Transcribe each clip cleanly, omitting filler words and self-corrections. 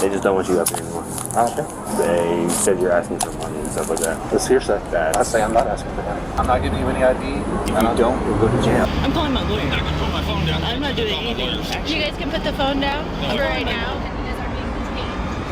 They just don't want you up here anymore. Okay. They said you're asking for money and stuff like that. It's hearsay. That. I say I'm not asking for that. I'm not giving you any ID. If you don't, you'll go to jail. I'm calling my lawyer. I can put my phone down. I'm not doing anything. You guys can put the phone down for right now.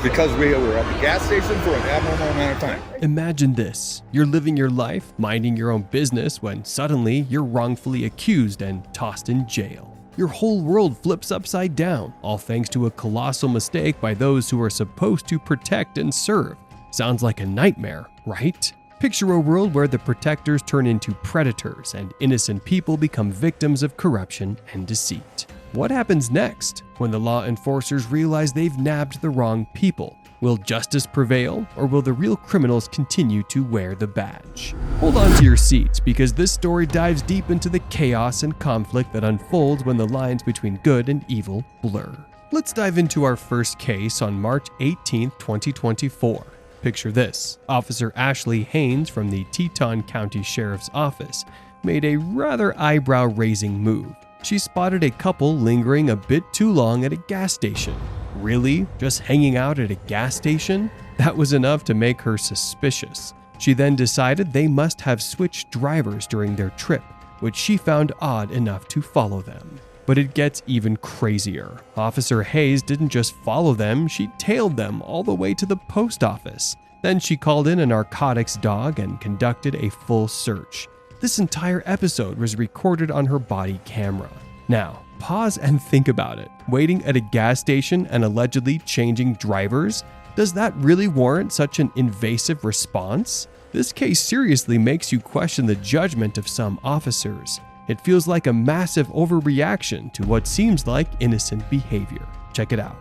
Because we were at the gas station for an abnormal amount of time. Imagine this. You're living your life, minding your own business, when suddenly you're wrongfully accused and tossed in jail. Your whole world flips upside down, all thanks to a colossal mistake by those who are supposed to protect and serve. Sounds like a nightmare, right? Picture a world where the protectors turn into predators and innocent people become victims of corruption and deceit. What happens next when the law enforcers realize they've nabbed the wrong people? Will justice prevail, or will the real criminals continue to wear the badge? Hold on to your seats, because this story dives deep into the chaos and conflict that unfolds when the lines between good and evil blur. Let's dive into our first case on March 18, 2024. Picture this. Officer Ashley Haynes from the Teton County Sheriff's Office made a rather eyebrow-raising move. She spotted a couple lingering a bit too long at a gas station. Really? Just hanging out at a gas station? That was enough to make her suspicious. She then decided they must have switched drivers during their trip, which she found odd enough to follow them. But it gets even crazier. Officer Hayes didn't just follow them, she tailed them all the way to the post office. Then she called in a narcotics dog and conducted a full search. This entire episode was recorded on her body camera. Now, pause and think about it. Waiting at a gas station and allegedly changing drivers? Does that really warrant such an invasive response? This case seriously makes you question the judgment of some officers. It feels like a massive overreaction to what seems like innocent behavior. Check it out.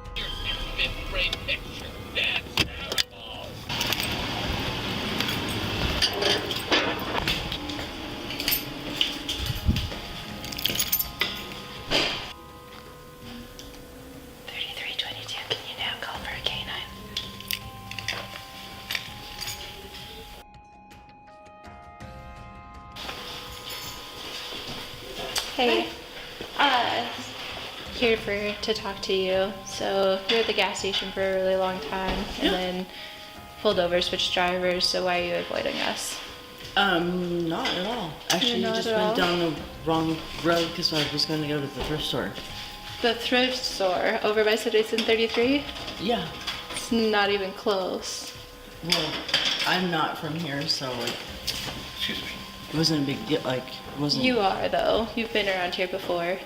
3322, can you now call for a canine? Hey, here to talk to you. So you were at the gas station for a really long time and then pulled over, switched drivers, so why are you avoiding us? Not at all. Actually, you Not just at went all? down the wrong road because I was going to go to the thrift store. The thrift store over by Citizen 33? Yeah. It's not even close. Well, I'm not from here, so Excuse me. it wasn't a big deal. Like, it wasn't. You are though. You've been around here before.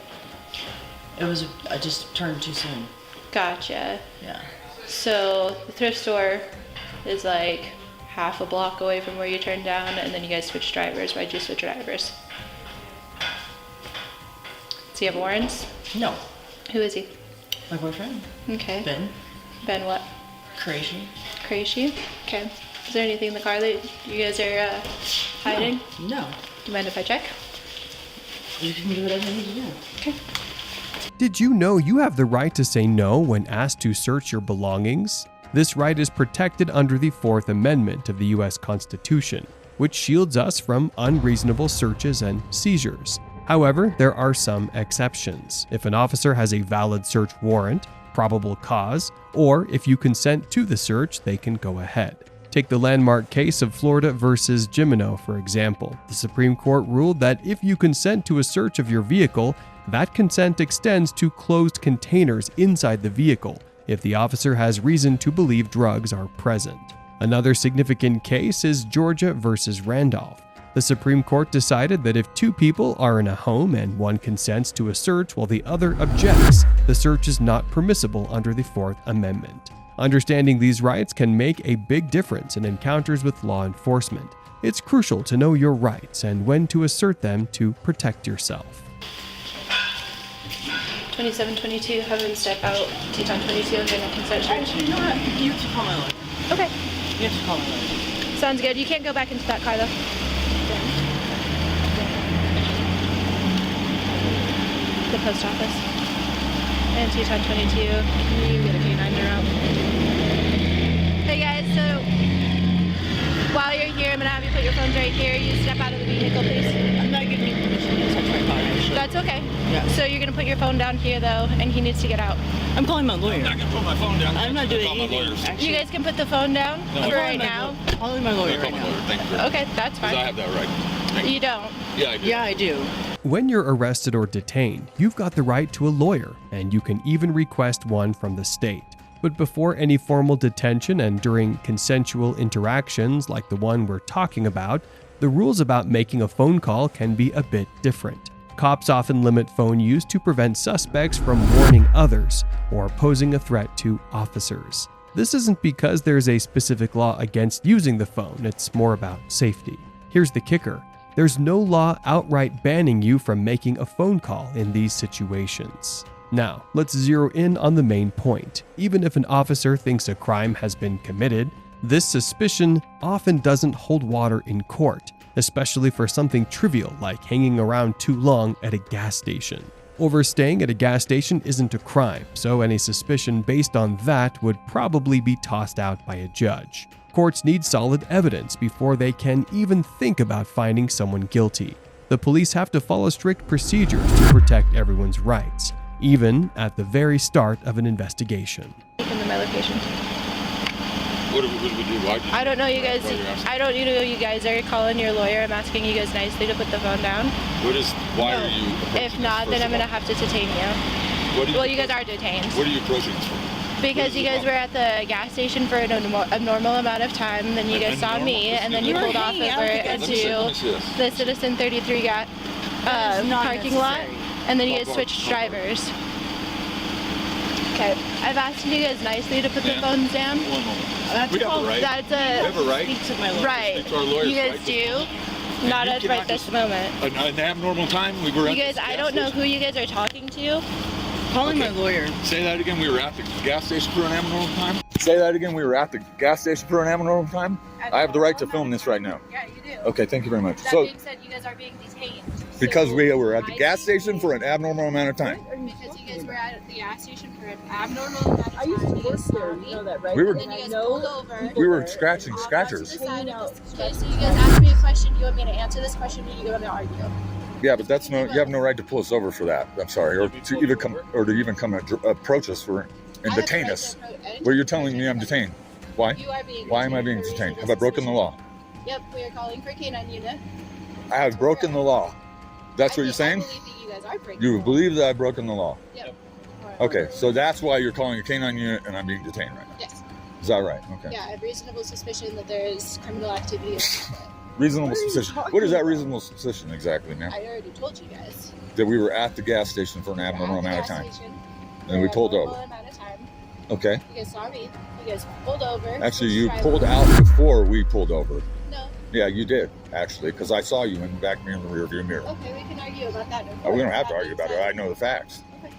It was. I just turned too soon. Gotcha. Yeah. So the thrift store is like half a block away from where you turned down, and then you guys switched drivers. Why'd you switch drivers? Does he have warrants? No. Who is he? My boyfriend, Okay. Ben, Ben what? crazy. Crazy? Okay. Is there anything in the car that you guys are hiding? No. Do you mind if I check? You can do whatever you need to do. Okay. Did you know you have the right to say no when asked to search your belongings? This right is protected under the Fourth Amendment of the U.S. Constitution, which shields us from unreasonable searches and seizures. However, there are some exceptions. If an officer has a valid search warrant, probable cause, or if you consent to the search, they can go ahead. Take the landmark case of Florida versus Gimeno, for example. The Supreme Court ruled that if you consent to a search of your vehicle, that consent extends to closed containers inside the vehicle if the officer has reason to believe drugs are present. Another significant case is Georgia versus Randolph. The Supreme Court decided that if two people are in a home and one consents to a search while the other objects, the search is not permissible under the Fourth Amendment. Understanding these rights can make a big difference in encounters with law enforcement. It's crucial to know your rights and when to assert them to protect yourself. 2722, have him step out. Teton 22, and then consent search. Actually, you know what? You have to call my lawyer. Okay. You have to call my lawyer. Sounds good. You can't go back into that car though. The post office. And Teton 22. Can you get a canine route? Hey guys, so while you're here, I'm gonna have you put your phones right here. You step out of the vehicle, please. I'm not giving you permission to touch my car, actually. That's okay. Yeah. So you're gonna put your phone down here though, and he needs to get out. I'm calling my lawyer. I'm not gonna put my phone down. I'm not doing Call my anything. lawyers. Actually, You guys can put the phone down No. for right now. I'm calling my lawyer Call right my now. lawyer. Thank you. Okay, that's 'Cause I fine. have that right. Thank You don't. Yeah, I do. Yeah, I do. When you're arrested or detained, you've got the right to a lawyer, and you can even request one from the state. But before any formal detention and during consensual interactions like the one we're talking about, the rules about making a phone call can be a bit different. Cops often limit phone use to prevent suspects from warning others or posing a threat to officers. This isn't because there's a specific law against using the phone, it's more about safety. Here's the kicker. There's no law outright banning you from making a phone call in these situations. Now, let's zero in on the main point. Even if an officer thinks a crime has been committed, this suspicion often doesn't hold water in court, especially for something trivial like hanging around too long at a gas station. Overstaying at a gas station isn't a crime, so any suspicion based on that would probably be tossed out by a judge. Courts need solid evidence before they can even think about finding someone guilty. The police have to follow strict procedures to protect everyone's rights, even at the very start of an investigation. Give them my location. What do we do? Why? I don't know you guys. Why are you asking? I don't know you guys are calling your lawyer. I'm asking you guys nicely to put the phone down. Why are you? If not, then I'm gonna have to detain you. Well, you guys are detained. What are you approaching us for? Because you guys were at the gas station for a normal amount of time, then you guys saw me, and then you pulled off over into the Citizen 33 parking lot, and then you guys switched drivers. Okay, I've asked you guys nicely to put the phones down. One moment. That's We have the right. That's We have a right. Speak to my lawyer. right. Speak to our lawyers, You guys right? do. Not you at cannot right this just- moment. An abnormal time. We were. You at guys, the I gas don't know station. who you guys are talking to. Calling Okay. my lawyer. Say that again. We were at the gas station for an abnormal time. Say that again. We were at the gas station for an abnormal time. I have the right to film this right now. Yeah, you do. Okay, thank you very much. That So, being said, you guys are being detained. because So we were at the why gas do you- station for an abnormal amount of time. Because you guys were at the gas station for an abnormal amount of time. I used to You work guys saw there, me, you know that, right? We were- and then you guys pulled over. We were scratching Off scratchers. to the side of this- Okay, so you guys asked me a question. You want me to answer this question, or you want to argue? Yeah, but that's no. You have no right to pull us over for that. I'm sorry, or to even come approach us for and I have the detain right us. to approach- Well, you're telling me I'm detained. Why? You are being Why am I being for detained? reasonable Have I broken the suspicion. law? Yep, we are calling for K9 unit. I have broken the law. That's what you're saying? I believe that you guys are breaking You the law. believe that I've broken the law? Yep. Okay, so that's why you're calling a K9 unit and I'm being detained right now. Yes. Is that right? Okay. Yeah, I have reasonable suspicion that there is criminal activity. Reasonable suspicion. What is that reasonable suspicion exactly, ma'am? I already told you guys. That we were at the gas station for an We're abnormal at the amount of gas time. station And we for a pulled normal over. amount of time. Okay. You guys saw me. You guys pulled over. Actually, switched you drivers. pulled out before we pulled over. No. Yeah, you did, actually, because I saw you in the back mirror in the rear view mirror. Okay, we can argue about that. We don't have to argue about it. I know the facts. Okay.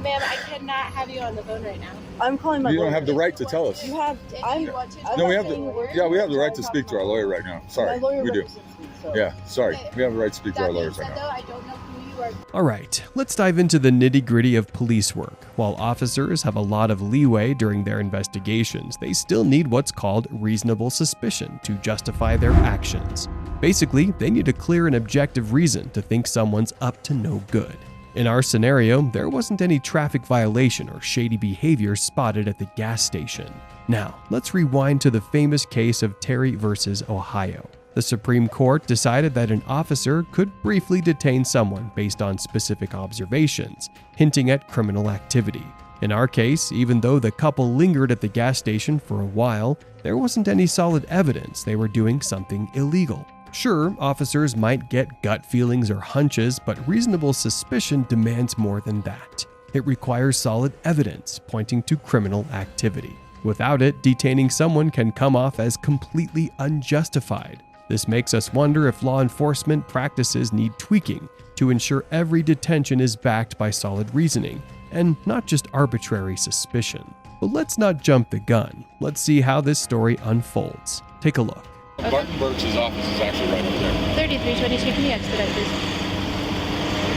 Ma'am, I cannot have you on the phone right now. I'm calling my You lawyer. don't have the right to tell us. You have. If I'm. you want to I'm No, we not have saying a word. Yeah, we have the right to speak to our lawyer right now. Sorry, My lawyer we do. represents me, so. Yeah, sorry. Okay. We have the right to speak to That our being lawyers said, right though, now. I don't know who you are. All right, let's dive into the nitty-gritty of police work. While officers have a lot of leeway during their investigations, they still need what's called reasonable suspicion to justify their actions. Basically, they need a clear and objective reason to think someone's up to no good. In our scenario, there wasn't any traffic violation or shady behavior spotted at the gas station. Now, let's rewind to the famous case of Terry versus Ohio. The Supreme Court decided that an officer could briefly detain someone based on specific observations, hinting at criminal activity. In our case, even though the couple lingered at the gas station for a while, there wasn't any solid evidence they were doing something illegal. Sure, officers might get gut feelings or hunches, but reasonable suspicion demands more than that. It requires solid evidence pointing to criminal activity. Without it, detaining someone can come off as completely unjustified. This makes us wonder if law enforcement practices need tweaking to ensure every detention is backed by solid reasoning and not just arbitrary suspicion. But let's not jump the gun. Let's see how this story unfolds. Take a look. Barton Birch's office is actually right over there. 3322, can you expedite, please?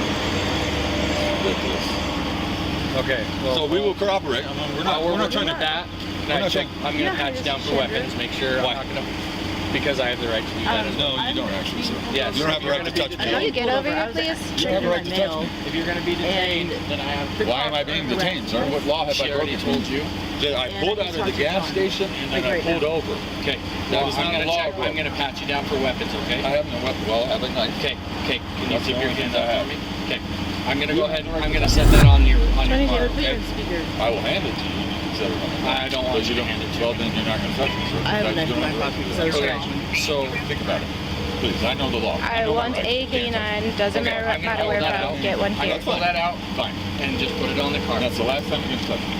Ridiculous. Okay. Well, So we will cooperate. We're not trying to. that. We're not trying- I'm gonna pat you down for weapons. Make sure Why? I'm not gonna. Because I have the right to do that as well. No, you don't actually, sir. Yes. You don't have the right to touch me. Can you get over here, please? You don't have a right to touch me. If you're going to be detained, then I have. Why am I being detained, sir? What law have She I already broken? told you. That I pulled out of the gas station and then I pulled over. Okay. That Well, is I'm not going a to law check. book. I'm going to pat you down for weapons. Okay. I have no weapon. Well, I have a knife. Okay. Okay. Can you That's keep the your only hands thing up I for me? have. Okay. I'm going to go ahead. I'm going to set that on your car. Okay. I will hand it to you. Set it on the car. I don't want But you to hand it to Well, me. then you're not going to touch me, sir. I have a because knife you in don't my have the right pocket to do because I was that. Okay. So think about it. Please, I know the law. I know my want rights. a You can't touch me. canine. Doesn't Okay, I'm matter gonna where pull that from. out. Get one I'm here. going to pull that out Fine. and just put it on the car. That's the last time you're going to touch me.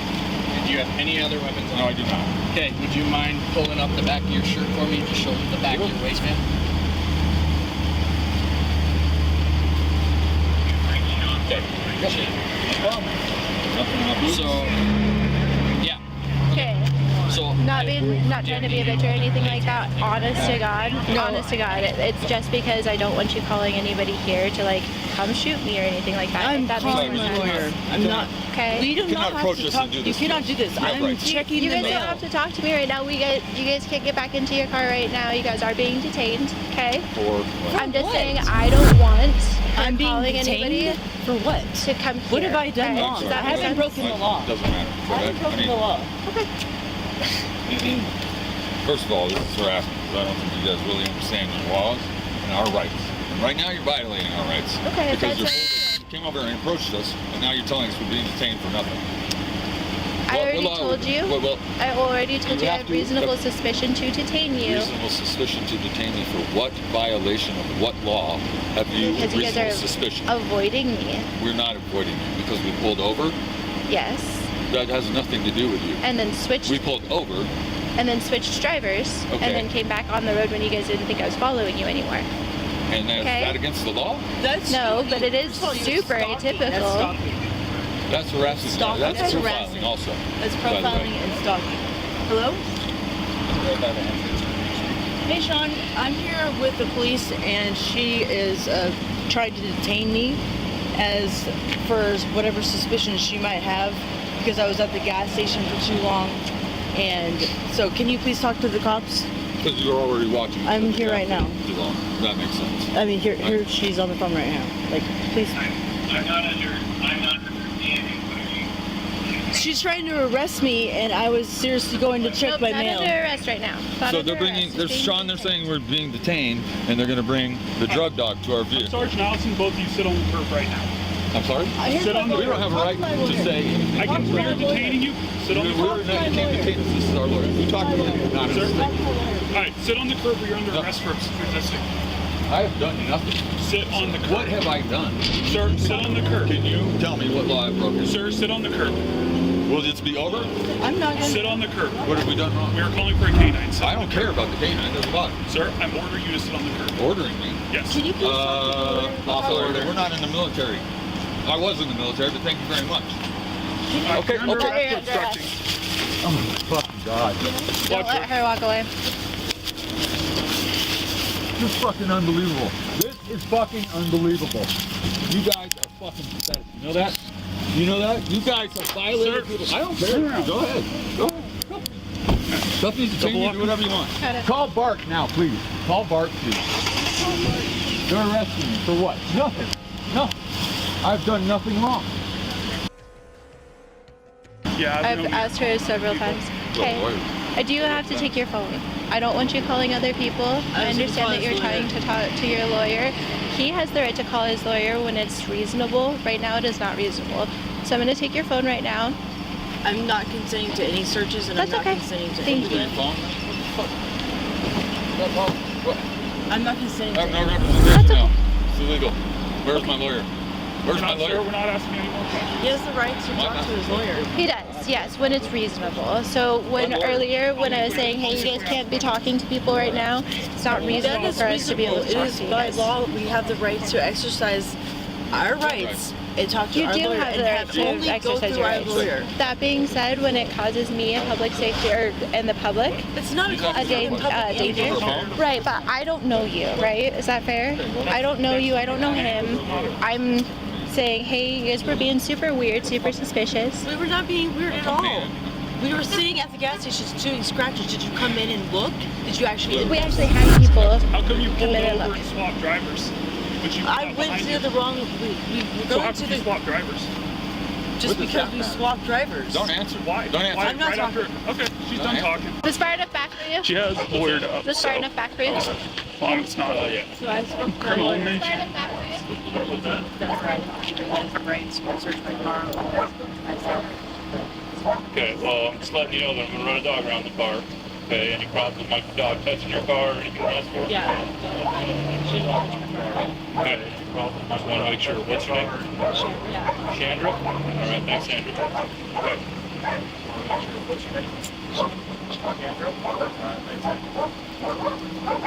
Do you have any other weapons on? No, I do not. Okay, would you mind pulling up the back of your shirt for me to show the back of your waistband? Okay. So, yeah. Okay. So, Not trying to be a bitch or anything like that. Honest to God. Honest to God. It's just because I don't want you calling anybody here to like come shoot me or anything like that. I'm If that makes calling more my sense. lawyer. I'm not. Okay. We do You cannot not have approach to us talk. and do You this to cannot us. do this. You have I'm rights. checking You the guys mail. don't have to talk to me right now. You guys can't get back into your car right now. You guys are being detained. Okay. For I'm just what? saying I don't want I'm being calling detained anybody for what? to come here. What have I done okay? wrong? Does I that make haven't sense? broken the law. Doesn't matter. I haven't broken the law. First of all, this is harassment because I don't think you guys really understand your laws and our rights. And right now you're violating our rights. Okay, if because that's you came over and approached us, and now you're telling us we're being detained for nothing. I already told you. Well, I already told you you I have have to- reasonable suspicion to detain you. reasonable suspicion to detain me for what violation of what law have you Because you guys reasonable are suspicion? avoiding me. We're not avoiding you because we pulled over. Yes. That has nothing to do with you. And then switched We pulled over. and then switched drivers Okay. and then came back on the road when you guys didn't think I was following you anymore. And is Okay. that against the law? That's No, but it is First of all, you're super stalking. atypical. That's stalking. That's harassing. Stalking. That's That's profiling harassing. also. That's by the way. profiling and stalking. Hello? Hey, Sean. I'm here with the police, and she is trying to detain me as for whatever suspicions she might have because I was at the gas station for too long. And so, can you please talk to the cops? Because you're already watching. I'm here right now. Too long. That makes sense. I mean, here she's on the phone right now. Like, please. I'm not understanding what you. She's trying to arrest me, and I was seriously going to check Nope, my not mail. under arrest right now. Not So under they're bringing. arrest. They're Being Sean. They're detained. saying we're being detained, and they're going to bring the drug dog to our vehicle. Sergeant Allison, both of you sit on the curb right now. I'm sorry. Sit on the We don't have a right to say. I can, we are detaining you. Sit on the We're curb. not. You can't detain us. This is our lawyer. You talk to him. Not Sir? us. All right, sit on the curb or you're under No. arrest for resisting. I have done nothing. Sit on the curb. What have I done? Sir, sit on the curb. Can you tell me what law I've broken? Sir, sit on the curb. Will this be over? I'm not gonna. Sit on the curb. What have we done wrong? We are calling for a canine. Sit I on don't the care curb. about the canine. There's a lot. Sir, I'm ordering you to sit on the curb. Ordering me. Yes. Can you please talk to the lawyer? Officer, we're not in the military. I was in the military, but thank you very much. Okay, You're under okay. arrest for obstructing. Oh my fucking god. Don't let her walk away. This is fucking unbelievable. This is fucking unbelievable. You guys are fucking pathetic. You know that? You know that? You guys have violated Sir, people. I don't turn care. around. Go ahead. Go ahead. Stuff needs to change. You do whatever you want. Call Bart now, please. Call Bart, please. They're arresting me for what? Nothing. Nothing. I've done nothing wrong. Yeah, I've asked her several times. Okay. I do have to take your phone. I don't want you calling other people. I was gonna call understand that his you're lawyer. trying to talk to your lawyer. He has the right to call his lawyer when it's reasonable. Right now, it is not reasonable. So I'm going to take your phone right now. I'm not consenting to any searches, and That's I'm not okay. consenting to Thank anything. you. Phone? What? I'm not consenting I to have no anything. representation now. It's illegal. Where's my lawyer? Where's my Sir, lawyer? we're not asking any more questions. He has the right to talk to his lawyer. He does, yes, when it's reasonable. So when earlier, when I was saying, hey, you guys can't be talking to people right now, it's not That reasonable is for us to be able reasonable. to It talk is to you by guys. law we have the right to exercise our rights and talk to You our do lawyer have and the right have to only go exercise through your our rights. lawyer. That being said, when it causes me a public safety and the public It's not a danger, right? But I don't know you, right? Is that fair? I don't know you. I don't know him. I'm saying, hey, you guys were being super weird, super suspicious. We were not being weird at all. We were sitting at the gas station doing scratches. Did you come in and look? Did you actually? We actually had people How come you come pulled in and over look. and swapped drivers? But you I got went behind to you. the wrong. We were So how going come to you the swap drivers? just What does because that we matter? swapped drivers. Don't answer. Why? Don't answer. Why I'm not right talking. after? Okay, she's Don't done answer. talking. Is this far enough back for you? She has lawyered up. Is this far enough back for you? As long as it's not So I spoke to criminal in Far nature. enough back for you? Okay, well, I'm just letting you know that I'm gonna run a dog around the car. Okay, any problems with my dog touching your car or anything else? Yeah. Okay, just wanna make sure. What's your name? Chandra? Alright, thanks, Chandra. Okay. What's your name? Chandra? Alright, thanks.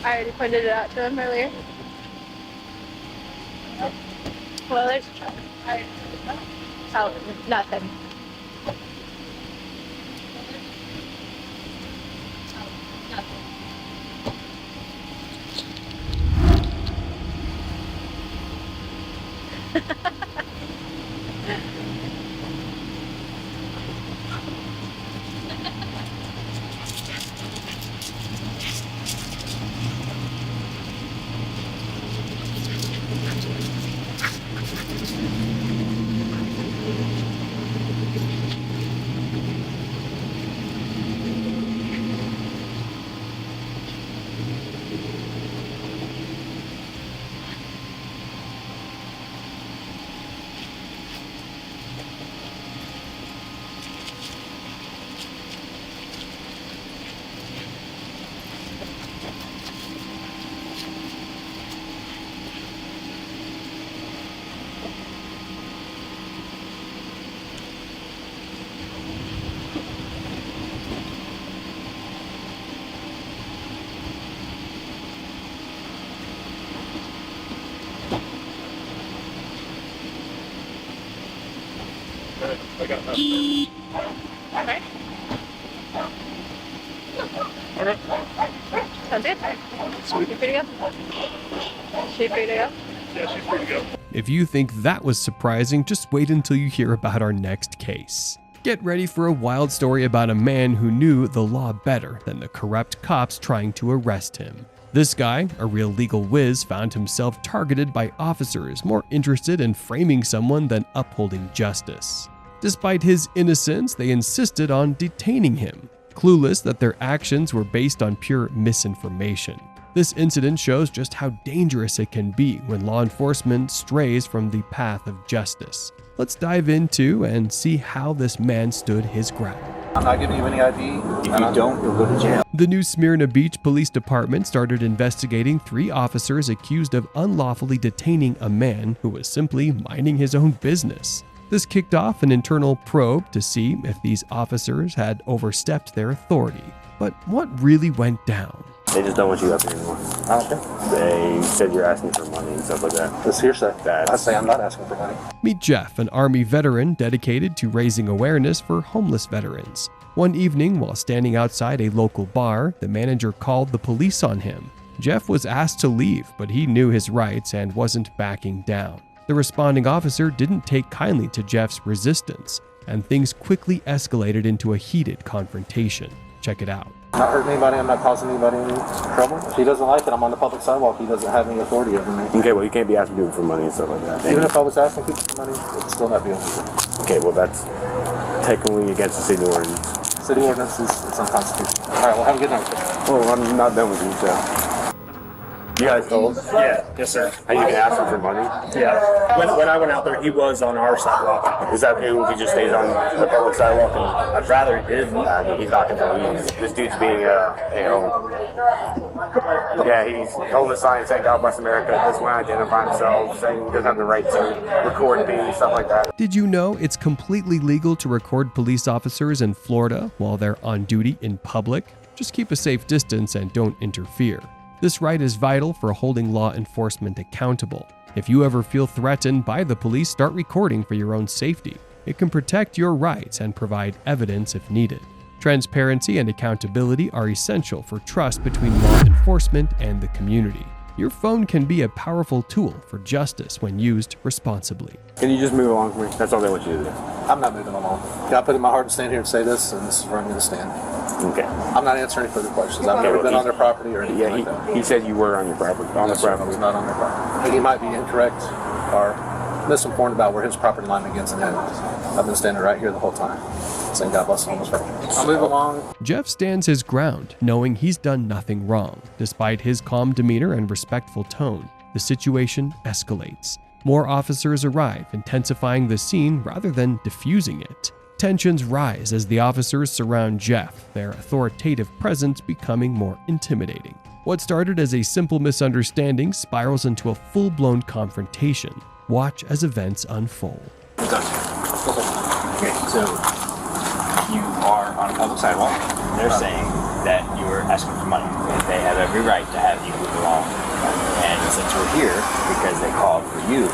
I already pointed it out to him earlier. Well, there's a truck. Oh, nothing. I got that. Okay. Alright. Sounds good. Sweet. You free to go? She free to go? Yeah, she's free to go. If you think that was surprising, just wait until you hear about our next case. Get ready for a wild story about a man who knew the law better than the corrupt cops trying to arrest him. This guy, a real legal whiz, found himself targeted by officers more interested in framing someone than upholding justice. Despite his innocence, they insisted on detaining him, clueless that their actions were based on pure misinformation. This incident shows just how dangerous it can be when law enforcement strays from the path of justice. Let's dive into and see how this man stood his ground. I'm not giving you any ID. If you don't, you'll go to jail. The New Smyrna Beach Police Department started investigating 3 officers accused of unlawfully detaining a man who was simply minding his own business. This kicked off an internal probe to see if these officers had overstepped their authority. But what really went down? They just don't want you up here anymore. I don't care. They said you're asking for money and stuff like that. It's hearsay. That's- I say I'm not asking for money. Meet Jeff, an Army veteran dedicated to raising awareness for homeless veterans. One evening, while standing outside a local bar, the manager called the police on him. Jeff was asked to leave, but he knew his rights and wasn't backing down. The responding officer didn't take kindly to Jeff's resistance, and things quickly escalated into a heated confrontation. Check it out. I'm not hurting anybody. I'm not causing anybody any trouble. If he doesn't like it, I'm on the public sidewalk. He doesn't have any authority over me. Okay, well, you can't be asking people for money and stuff like that. Even if I was asking people for money, it'd still not be illegal. Okay, well, that's technically against the city ordinance. City ordinance is it's unconstitutional. All right, well, have a good night. Oh, I'm not done with you, so. You guys told? Yeah, yes, sir. How you can ask him for money? Yeah. When I went out there, he was on our sidewalk. Is that okay if he just stays on the public sidewalk? I'd rather he did. He's not gonna leave. This dude's being yeah, he's holding a sign saying God bless America, doesn't want to identify himself, saying he doesn't have the right to record me, stuff like that. Did you know it's completely legal to record police officers in Florida while they're on duty in public? Just keep a safe distance and don't interfere. This right is vital for holding law enforcement accountable. If you ever feel threatened by the police, start recording for your own safety. It can protect your rights and provide evidence if needed. Transparency and accountability are essential for trust between law enforcement and the community. Your phone can be a powerful tool for justice when used responsibly. Can you just move along for me? That's all they want you to do. I'm not moving along. Can I put it in my heart to stand here and say this, and this is where I'm going to stand. Okay. I'm not answering further questions. I've never been on their property or anything like that. He said you were on your property. On the Yes, sir, I property. was not on their property. And he might be incorrect or misinformed about where his property line begins and ends. I've been standing right here the whole time, saying God bless the homeless family. I'll move along. Jeff stands his ground, knowing he's done nothing wrong. Despite his calm demeanor and respectful tone, the situation escalates. More officers arrive, intensifying the scene rather than diffusing it. Tensions rise as the officers surround Jeff, their authoritative presence becoming more intimidating. What started as a simple misunderstanding spirals into a full-blown confrontation. Watch as events unfold. Okay, so you are on a public sidewalk. They're saying that you are asking for money. They have every right to have you move along. And since we're here, because they called for you,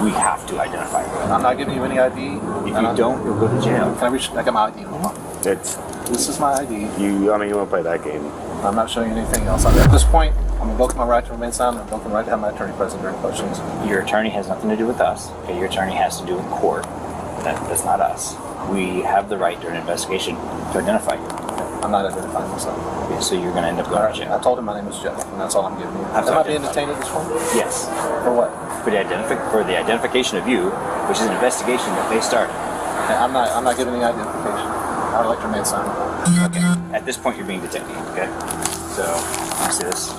we have to identify you. I'm not giving you any ID. If you don't, you'll go to jail. Can I reach? I got my ID. This is my ID. You want to play that game? I'm not showing you anything else. At this point, I'm invoking my right to remain silent. I'm invoking my right to have my attorney present during questions. Your attorney has nothing to do with us. Okay, your attorney has to do with court. That's not us. We have the right during an investigation to identify you. I'm not identifying myself. Okay, so you're going to end up going to jail. I told him my name is Jeff, and that's all I'm giving you. Am I being detained at this point? Yes. For what? For the identification of you, which is an investigation that they started. Okay, I'm not giving any identification. I would like to remain silent. Okay. At this point, you're being detained. Okay. So, you see this?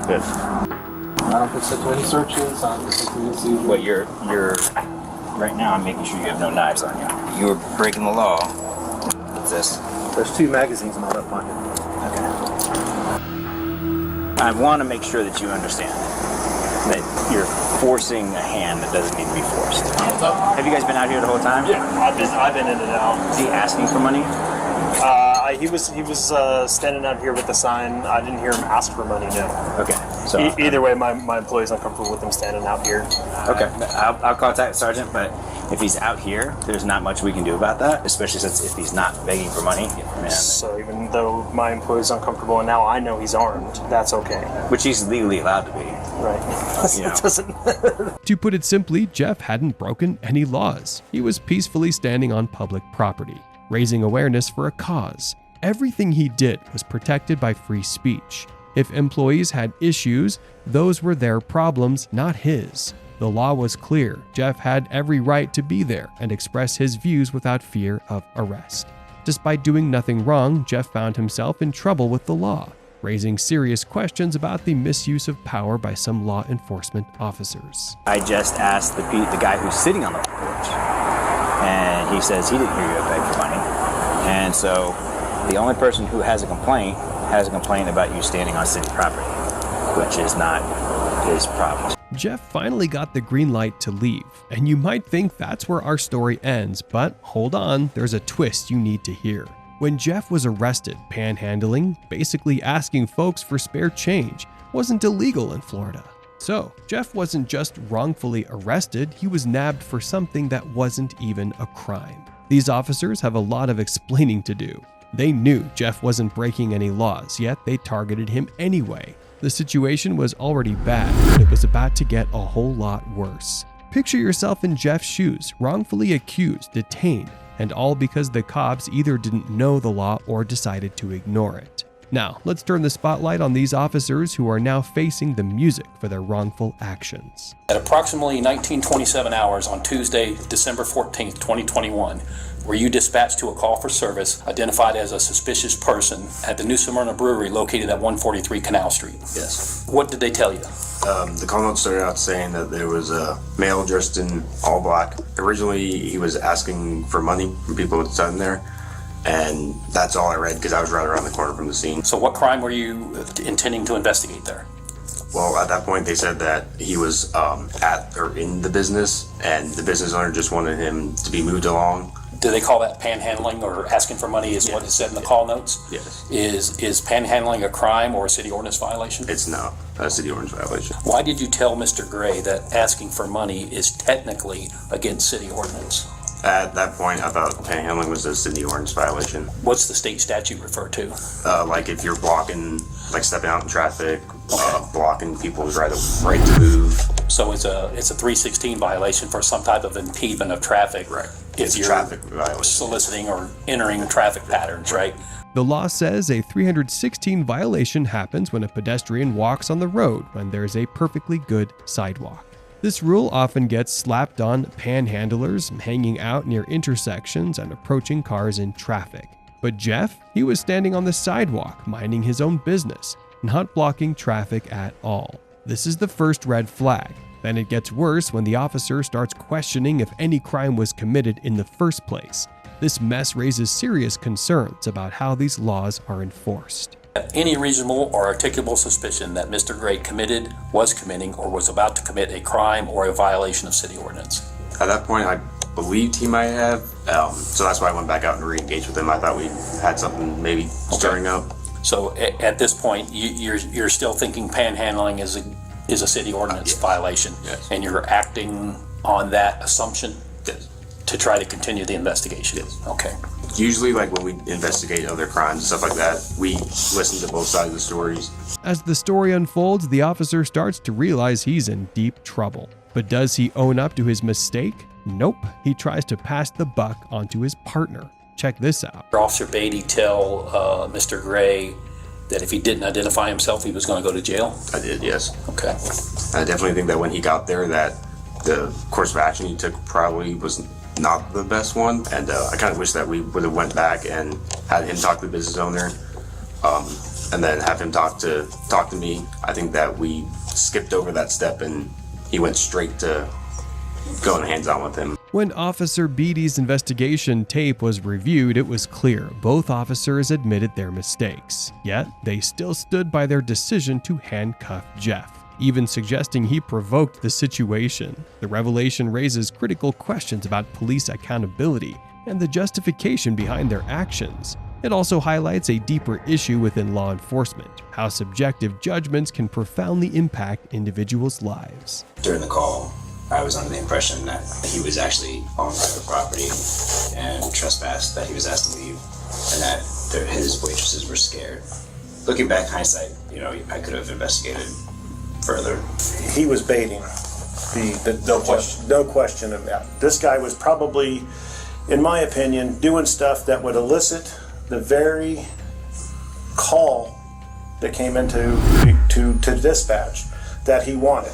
Good. I don't consent to any searches. I don't consent to any. What you're right now, I'm making sure you have no knives on you. You're breaking the law. What's this? There's 2 magazines in my left pocket. Okay. I want to make sure that you understand that you're forcing a hand that doesn't need to be forced. Have you guys been out here the whole time? Yeah, I've been in and out. Is he asking for money? He was standing out here with the sign. I didn't hear him ask for money. No. Okay. So Either way, my employee's uncomfortable with him standing out here. Okay. I'll contact the sergeant, but if he's out here, there's not much we can do about that, especially since if he's not begging for money. So even though my employee's uncomfortable and now I know he's armed, that's okay. Which he's legally allowed to be. Right. It doesn't. To put it simply, Jeff hadn't broken any laws. He was peacefully standing on public property, raising awareness for a cause. Everything he did was protected by free speech. If employees had issues, those were their problems, not his. The law was clear. Jeff had every right to be there and express his views without fear of arrest. Despite doing nothing wrong, Jeff found himself in trouble with the law, raising serious questions about the misuse of power by some law enforcement officers. I just asked the guy who's sitting on the porch, and he says he didn't hear you beg for money. And so the only person who has a complaint about you standing on city property, which is not his problem. Jeff finally got the green light to leave, and you might think that's where our story ends, but hold on, there's a twist you need to hear. When Jeff was arrested, panhandling, basically asking folks for spare change, wasn't illegal in Florida. So, Jeff wasn't just wrongfully arrested, he was nabbed for something that wasn't even a crime. These officers have a lot of explaining to do. They knew Jeff wasn't breaking any laws, yet they targeted him anyway. The situation was already bad, but it was about to get a whole lot worse. Picture yourself in Jeff's shoes, wrongfully accused, detained, and all because the cops either didn't know the law or decided to ignore it. Now, let's turn the spotlight on these officers who are now facing the music for their wrongful actions. At approximately 1927 hours on Tuesday, December 14th, 2021, were you dispatched to a call for service identified as a suspicious person at the New Smyrna Brewery located at 143 Canal Street? Yes. What did they tell you? The call note started out saying that there was a male dressed in all black. Originally, he was asking for money from people standing there, and that's all I read because I was right around the corner from the scene. So what crime were you intending to investigate there? Well, at that point, they said that he was at or in the business, and the business owner just wanted him to be moved along Do they call that panhandling or asking for money is what it said in the call notes? Yes. Is panhandling a crime or a city ordinance violation? It's not a city ordinance violation. Why did you tell Mr. Gray that asking for money is technically against city ordinance? At that point, I thought panhandling was a city ordinance violation. What's the state statute refer to? Like if you're blocking, like stepping out in traffic, blocking people's right to move. So it's a 316 violation for some type of impediment of traffic. Right. If It's a you're traffic violation. soliciting or entering traffic patterns, right? The law says a 316 violation happens when a pedestrian walks on the road when there's a perfectly good sidewalk. This rule often gets slapped on panhandlers hanging out near intersections and approaching cars in traffic. But Jeff, he was standing on the sidewalk, minding his own business, not blocking traffic at all. This is the first red flag. Then it gets worse when the officer starts questioning if any crime was committed in the first place. This mess raises serious concerns about how these laws are enforced. Any reasonable or articulable suspicion that Mr. Gray committed, was committing, or was about to commit a crime or a violation of city ordinance. At that point, I believed he might have, so that's why I went back out and re-engaged with him. I thought we had something maybe stirring up. So at this point, you're still thinking panhandling is a city ordinance violation, and you're acting on that assumption to try to continue the investigation. Yes. Okay. Usually, like when we investigate other crimes and stuff like that, we listen to both sides of the stories. As the story unfolds, the officer starts to realize he's in deep trouble. But does he own up to his mistake? Nope. He tries to pass the buck onto his partner. Check this out. Officer Beatty tell Mr. Gray that if he didn't identify himself, he was going to go to jail? I did, yes. Okay. I definitely think that when he got there, that the course of action he took probably was not the best one, and I kind of wish that we would have went back and had him talk to the business owner, and then have him talk to me. I think that we skipped over that step and he went straight to going hands-on with him. When Officer Beatty's investigation tape was reviewed, it was clear both officers admitted their mistakes, yet they still stood by their decision to handcuff Jeff, even suggesting he provoked the situation. The revelation raises critical questions about police accountability and the justification behind their actions. It also highlights a deeper issue within law enforcement, how subjective judgments can profoundly impact individuals' lives. During the call, I was under the impression that he was actually on private property and trespassed, that he was asked to leave, and that his waitresses were scared. Looking back, hindsight, I could have investigated further. He was baiting. No question about it. This guy was probably, in my opinion, doing stuff that would elicit the very call that came into to dispatch that he wanted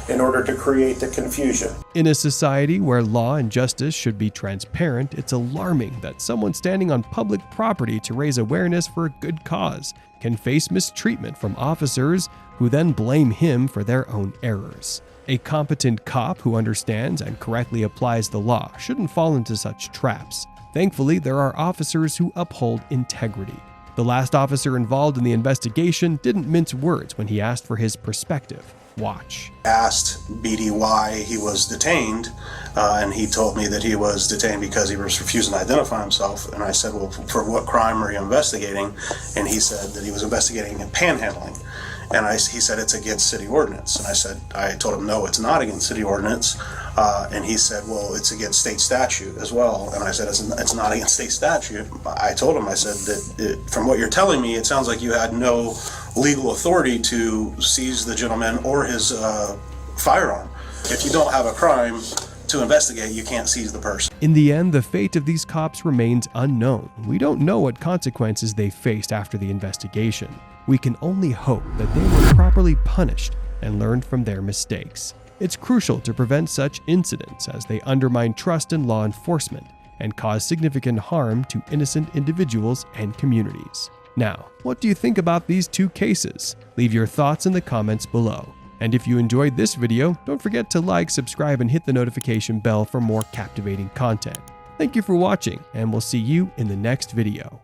in order to create the confusion. In a society where law and justice should be transparent, it's alarming that someone standing on public property to raise awareness for a good cause can face mistreatment from officers who then blame him for their own errors. A competent cop who understands and correctly applies the law shouldn't fall into such traps. Thankfully, there are officers who uphold integrity. The last officer involved in the investigation didn't mince words when he asked for his perspective. Watch. Asked Beatty why he was detained, and he told me that he was detained because he was refusing to identify himself. And I said, well, for what crime are you investigating? And he said that he was investigating panhandling. And he said it's against city ordinance. And I told him, no, it's not against city ordinance. And he said, well, it's against state statute as well. And I said, it's not against state statute. I told him, I said that from what you're telling me, it sounds like you had no legal authority to seize the gentleman or his firearm. If you don't have a crime to investigate, you can't seize the person. In the end, the fate of these cops remains unknown. We don't know what consequences they faced after the investigation. We can only hope that they were properly punished and learned from their mistakes. It's crucial to prevent such incidents as they undermine trust in law enforcement and cause significant harm to innocent individuals and communities. Now, what do you think about these two cases? Leave your thoughts in the comments below. And if you enjoyed this video, don't forget to like, subscribe, and hit the notification bell for more captivating content. Thank you for watching, and we'll see you in the next video.